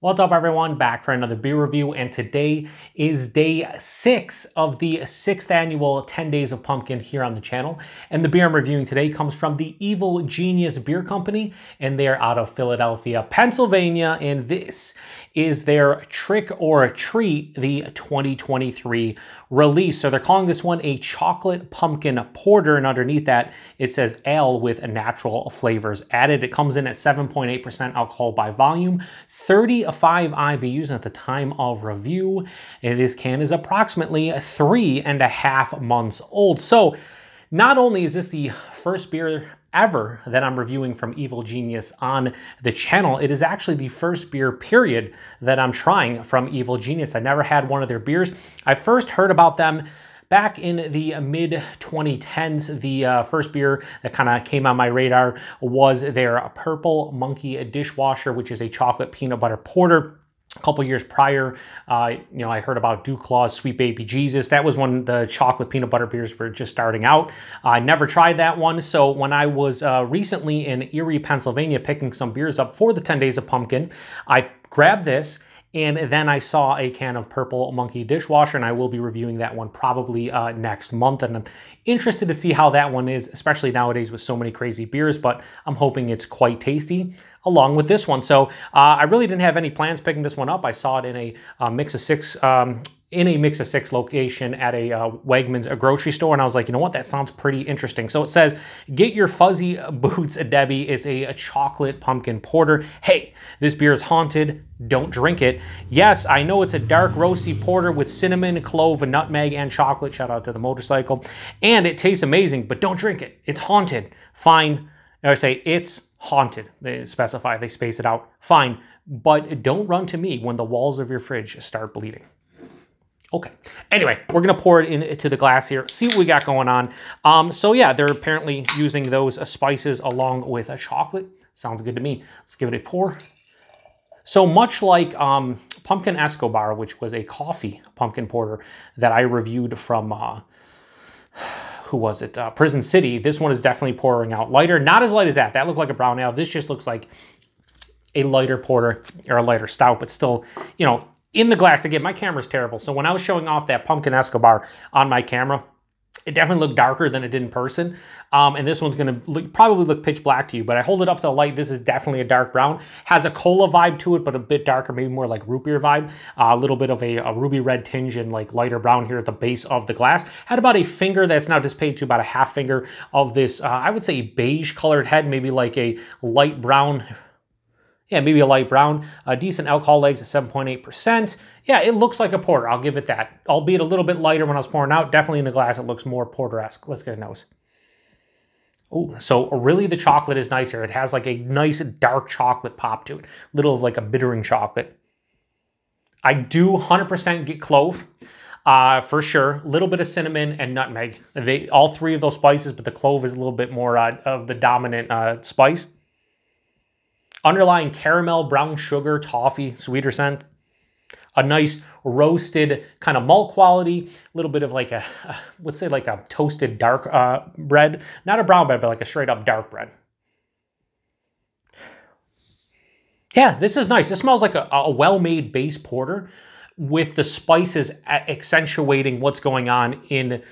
What's up, everyone? Back for another beer review, and today is day 6 of the 6th annual 10 Days of Pumpkin here on the channel. And the beer I'm reviewing today comes from the Evil Genius Beer Company, and they're out of Philadelphia, Pennsylvania, and this is their Trick or Treat, the 2023 release. So they're calling this one a chocolate pumpkin porter, and underneath that it says ale with natural flavors added. It comes in at 7.8% alcohol by volume, 35 IBUs at the time of review, and this can is approximately 3.5 months old. So not only is this the first beer ever that I'm reviewing from Evil Genius on the channel, it is actually the first beer period that I'm trying from Evil Genius. I never had one of their beers. I first heard about them back in the mid-2010s. The first beer that kind of came on my radar was their Purple Monkey Dishwasher, which is a chocolate peanut butter porter. A couple years prior, I heard about Claw's Sweet Baby Jesus. That was when the chocolate peanut butter beers were just starting out. I never tried that one. So when I was recently in Erie, Pennsylvania, picking some beers up for the 10 Days of Pumpkin, I grabbed this. And then I saw a can of Purple Monkey Dishwasher, and I will be reviewing that one probably next month. And I'm interested to see how that one is, especially nowadays with so many crazy beers, but I'm hoping it's quite tasty along with this one. So I really didn't have any plans picking this one up. I saw it in a Mix of Six location at a Wegmans, a grocery store, and I was like, you know what, that sounds pretty interesting. So it says, get your fuzzy boots, Debbie. It's a chocolate pumpkin porter. Hey, this beer is haunted. Don't drink it. Yes, I know it's a dark roasty porter with cinnamon, clove, nutmeg, and chocolate. Shout out to the motorcycle. And it tastes amazing, but don't drink it. It's haunted. Fine. I say it's haunted. They specify, they space it out. Fine. But don't run to me when the walls of your fridge start bleeding. Okay. Anyway, we're going to pour it into the glass here, see what we got going on. So yeah, they're apparently using those spices along with a chocolate. Sounds good to me. Let's give it a pour. So much like Pumpkin Escobar, which was a coffee pumpkin porter that I reviewed from, who was it? Prison City. This one is definitely pouring out lighter. Not as light as that. That looked like a brown ale. This just looks like a lighter porter or a lighter stout, but still, in the glass. Again, my camera's terrible. So when I was showing off that Pumpkin Escobar on my camera, it definitely looked darker than it did in person. And this one's going to probably look pitch black to you, but I hold it up to the light. This is definitely a dark brown. Has a cola vibe to it, but a bit darker, maybe more like root beer vibe. A little bit of a ruby red tinge and like lighter brown here at the base of the glass. Had about a finger that's now dissipated to about a half finger of this, I would say beige colored head, maybe like a light brown. Yeah, maybe a light brown. Decent alcohol legs at 7.8%. Yeah, it looks like a porter. I'll give it that. Albeit a little bit lighter when I was pouring out. Definitely in the glass, it looks more porter-esque. Let's get a nose. Oh, so really the chocolate is nice here. It has like a nice dark chocolate pop to it. Little of like a bittering chocolate. I do 100% get clove. For sure. A little bit of cinnamon and nutmeg. All three of those spices, but the clove is a little bit more of the dominant spice. Underlying caramel, brown sugar, toffee, sweeter scent. A nice roasted kind of malt quality. A little bit of like let's say like a toasted dark bread. Not a brown bread, but like a straight up dark bread. Yeah, this is nice. This smells like a well-made base porter with the spices accentuating what's going on in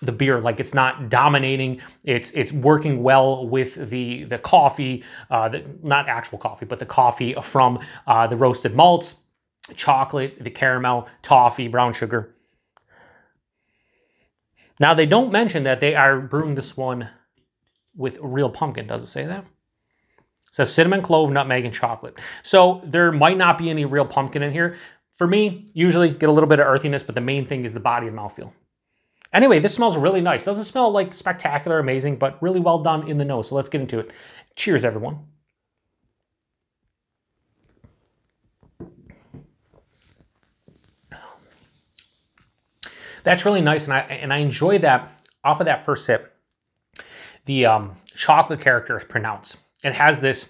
the beer. Like it's not dominating. It's working well with the coffee, not actual coffee, but the coffee from the roasted malts, chocolate, the caramel, toffee, brown sugar. Now they don't mention that they are brewing this one with real pumpkin. Does it say that? It says cinnamon, clove, nutmeg, and chocolate. So there might not be any real pumpkin in here. For me, usually get a little bit of earthiness, but the main thing is the body and mouthfeel. Anyway, this smells really nice. Doesn't smell like spectacular, amazing, but really well done in the nose. So let's get into it. Cheers, everyone. That's really nice, and I enjoy that off of that first sip. The chocolate character is pronounced. It has this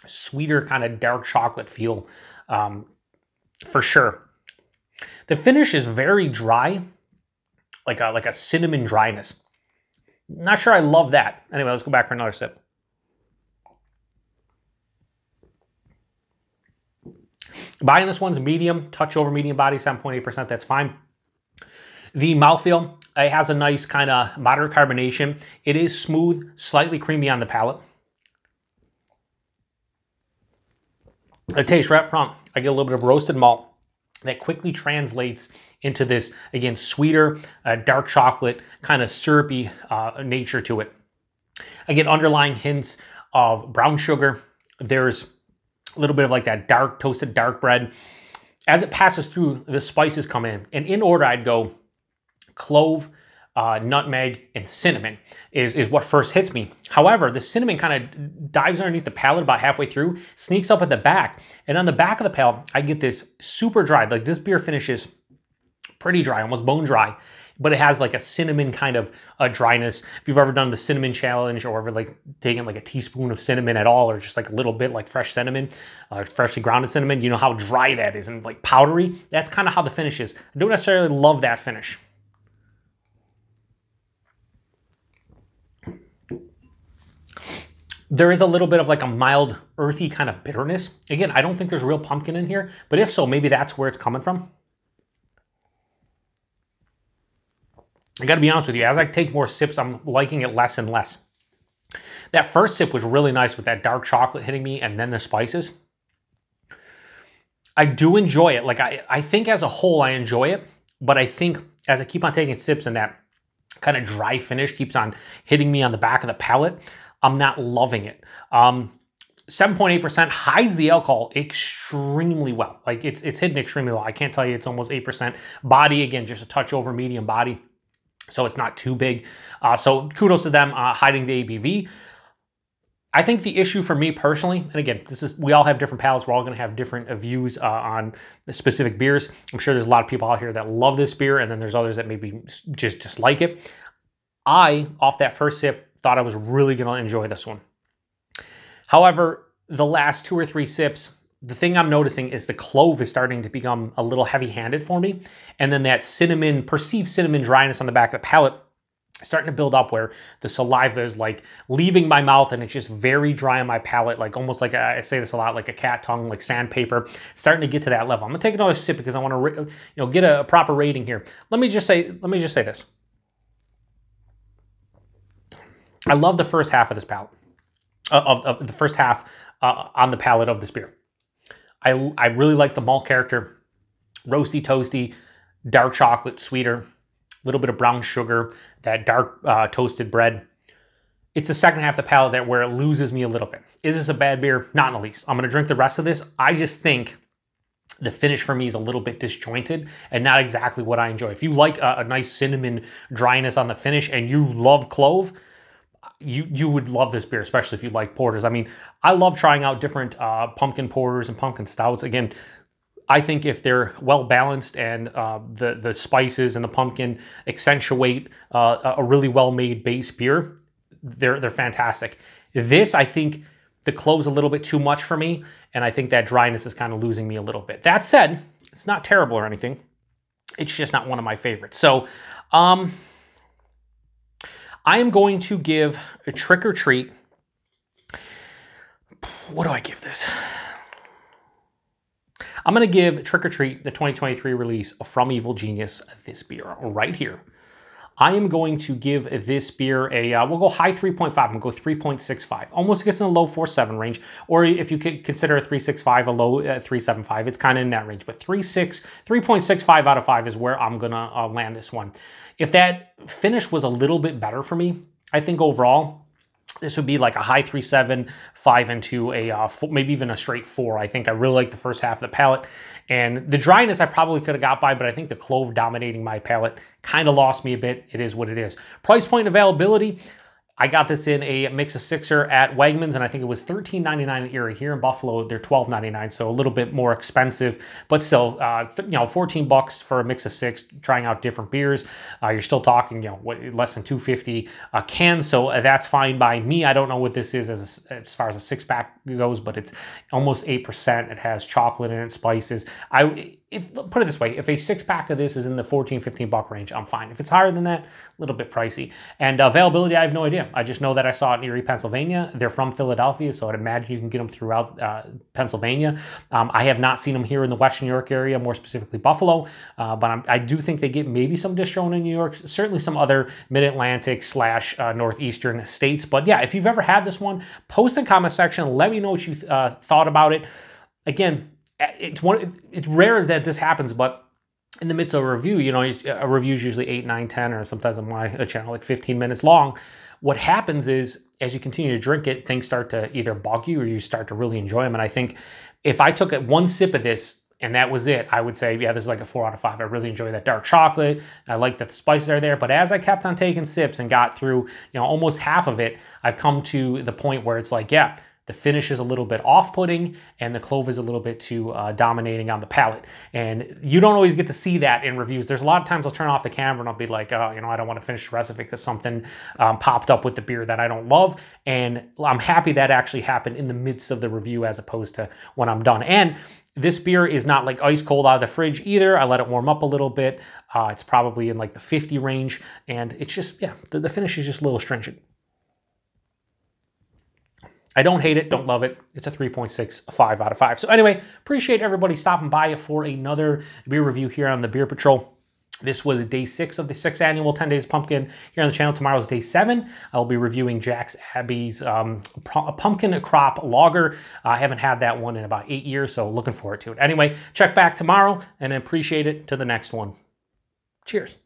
sweeter kind of dark chocolate feel, for sure. The finish is very dry. Like a cinnamon dryness. Not sure I love that. Anyway, let's go back for another sip. Buying this one's medium, touch over medium body, 7.8%, that's fine. The mouthfeel, it has a nice kind of moderate carbonation. It is smooth, slightly creamy on the palate. The taste right up front, I get a little bit of roasted malt that quickly translates into this, again, sweeter, dark chocolate, kind of syrupy nature to it. I get underlying hints of brown sugar. There's a little bit of like that dark, toasted dark bread. As it passes through, the spices come in. And in order, I'd go clove, nutmeg, and cinnamon is what first hits me. However, the cinnamon kind of dives underneath the palate about halfway through, sneaks up at the back. And on the back of the palate, I get this super dry, like this beer finishes pretty dry, almost bone dry, but it has like a cinnamon kind of dryness. If you've ever done the cinnamon challenge or ever like taken like a teaspoon of cinnamon at all, or just like a little bit like fresh cinnamon, freshly grounded cinnamon, you know how dry that is and like powdery. That's kind of how the finish is. I don't necessarily love that finish. There is a little bit of like a mild, earthy kind of bitterness. Again, I don't think there's real pumpkin in here, but if so, maybe that's where it's coming from. I gotta be honest with you, as I take more sips, I'm liking it less and less. That first sip was really nice with that dark chocolate hitting me and then the spices. I do enjoy it. Like I think as a whole, I enjoy it, but I think as I keep on taking sips and that kind of dry finish keeps on hitting me on the back of the palate, I'm not loving it. 7.8% hides the alcohol extremely well. Like it's hidden extremely well. I can't tell you it's almost 8%. Body, again, just a touch over medium body. So it's not too big. So kudos to them hiding the ABV. I think the issue for me personally, and again, we all have different palates. We're all going to have different views on specific beers. I'm sure there's a lot of people out here that love this beer, and then there's others that maybe just dislike it. I, off that first sip, thought I was really going to enjoy this one. However, the last 2 or 3 sips, the thing I'm noticing is the clove is starting to become a little heavy-handed for me. And then that cinnamon, perceived cinnamon dryness on the back of the palate starting to build up where the saliva is like leaving my mouth and it's just very dry on my palate, like almost like I say this a lot, like a cat tongue, like sandpaper, starting to get to that level. I'm gonna take another sip because I want to, get a proper rating here. Let me just say this. I love the first half of this palate, of the first half on the palate of this beer. I really like the malt character, roasty, toasty, dark chocolate, sweeter, a little bit of brown sugar, that dark toasted bread. It's the second half of the palate where it loses me a little bit. Is this a bad beer? Not in the least. I'm going to drink the rest of this. I just think the finish for me is a little bit disjointed and not exactly what I enjoy. If you like a nice cinnamon dryness on the finish and you love clove, you would love this beer, especially if you like porters. I mean, I love trying out different pumpkin porters and pumpkin stouts. Again, I think if they're well balanced and the spices and the pumpkin accentuate a really well made base beer, they're fantastic. This, I think the clove's a little bit too much for me, and I think that dryness is kind of losing me a little bit. That said, it's not terrible or anything. It's just not one of my favorites. So, I am going to give a Trick or Treat. What do I give this? I'm going to give Trick or Treat, the 2023 release from Evil Genius, this beer right here. I am going to give this beer a, we'll go high 3.5, I'm going to go 3.65. Almost gets in the low 4.7 range, or if you could consider a 3.65 a low 3.75, it's kind of in that range. But 3.65 out of 5 is where I'm going to land this one. If that finish was a little bit better for me, I think overall, this would be like a high 3.7, 5 into a maybe even a straight 4. I think I really like the first half of the palate. And the dryness I probably could have got by, but I think the clove dominating my palate kind of lost me a bit. It is what it is. Price point availability, I got this in a mix of sixer at Wegmans, and I think it was $13.99 at Erie. Here in Buffalo, they're $12.99, so a little bit more expensive, but still, $14 for a mix of 6, trying out different beers. You're still talking, less than $2.50 a can, so that's fine by me. I don't know what this is as far as a 6-pack goes, but it's almost 8%. It has chocolate in it, spices. put it this way, if a 6-pack of this is in the 14, 15 buck range, I'm fine. If it's higher than that, a little bit pricey. And availability, I have no idea. I just know that I saw it in Erie, Pennsylvania. They're from Philadelphia, so I'd imagine you can get them throughout Pennsylvania. I have not seen them here in the Western New York area, more specifically Buffalo, but I do think they get maybe some distro in New York, certainly some other mid-Atlantic / northeastern states. But yeah, if you've ever had this one, post in the comment section. Let me know what you thought about it. Again, it's rare that this happens, but in the midst of a review, you know, a review is usually 8, 9, 10, or sometimes on my channel, like 15 minutes long. What happens is, as you continue to drink it, things start to either bug you or you start to really enjoy them. And I think if I took one sip of this and that was it, I would say, yeah, this is like a 4 out of 5. I really enjoy that dark chocolate. I like that the spices are there. But as I kept on taking sips and got through, you know, almost half of it, I've come to the point where it's like, yeah, the finish is a little bit off-putting and the clove is a little bit too dominating on the palate. And you don't always get to see that in reviews. There's a lot of times I'll turn off the camera and I'll be like, oh, you know, I don't want to finish the recipe because something popped up with the beer that I don't love. And I'm happy that actually happened in the midst of the review as opposed to when I'm done. And this beer is not like ice cold out of the fridge either. I let it warm up a little bit. It's probably in like the 50 range. And it's just, yeah, the finish is just a little stringent. I don't hate it, don't love it. It's a 3.6, a 5 out of 5. So anyway, appreciate everybody stopping by for another beer review here on the Beer Patrol. This was day 6 of the 6th annual 10 Days Pumpkin here on the channel. Tomorrow's day 7. I'll be reviewing Jack's Abbey's Pumpkin Crop Lager. I haven't had that one in about 8 years, so looking forward to it. Anyway, check back tomorrow and appreciate it to the next one. Cheers.